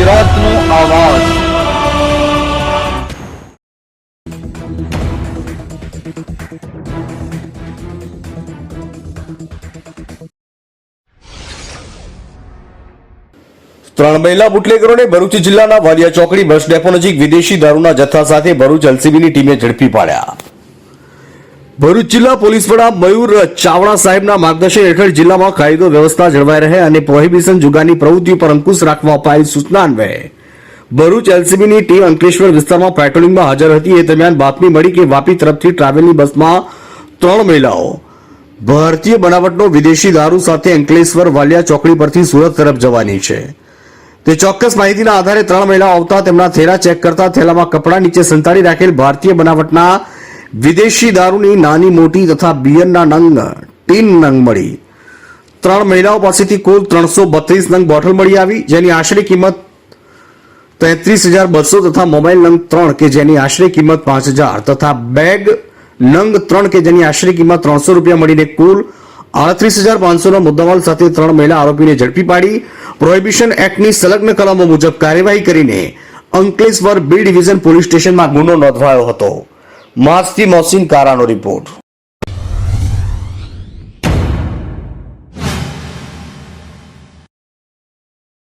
ગુજરાતનો આવાજ। ત્રણ મહિલા બુટલેગરોને ભરૂચ જિલ્લાના વાલિયા ચોકડી બસ ડેપો નજીક વિદેશી દારૂના જથ્થા સાથે ભરૂચ એલસીબીની ટીમે ઝડપી પાડ્યા। ભરૂચ જિલ્લા પોલીસ વડા મયુર ચાવડા સાહેબના માર્ગદર્શન હેઠળ જિલ્લામાં કાયદો વ્યવસ્થા જળવાઈ રહે અને પ્રોહિબિશન જુગારની પ્રવૃત્તિઓ પર અંકુશ રાખવા અપાયેલ સૂચના અન્વયે ભરૂચ એલસીબીની ટીમ અંકલેશ્વર વિસ્તારમાં પેટ્રોલિંગમાં હાજર હતી। એ દરમિયાન બાતમી મળી કે વાપી તરફથી ટ્રાવેલની બસમાં ત્રણ મહિલાઓ ભારતીય બનાવટનો વિદેશી દારૂ સાથે અંકલેશ્વર વાલિયા ચોકડી પરથી સુરત તરફ જવાની છે। તે ચોક્કસ માહિતીના આધારે ત્રણ મહિલાઓ આવતા તેમના થેલા ચેક કરતા થેલામાં કપડા નીચે સંતાડી રાખેલ ભારતીય બનાવટના વિદેશી દારૂની નાની મોટી તથા બિયરના નંગ ટીન નંગ મળી। ત્રણ મહિલાઓ પાસેથી કુલ 332 નંગ બોટલ મળી આવી, જેની આશરે કિંમત 33,200 તથા મોબાઈલ નંગ 3 કે જેની આશરે કિંમત 5,000 તથા બેગ નંગ 3 કે જેની આશરે કિંમત 300 રૂપિયા મળીને કુલ 38,500નો મુદ્દામાલ સાથે ત્રણ મહિલા આરોપીને ઝડપી પાડી પ્રોહિબિશન એક્ટની સંલગ્ન કલમો મુજબ કાર્યવાહી કરીને અંકલેશ્વર બી ડિવિઝન પોલીસ સ્ટેશનમાં ગુનો નોંધવાયો હતો। માસ્તી મોહસિન કારાનો રિપોર્ટ।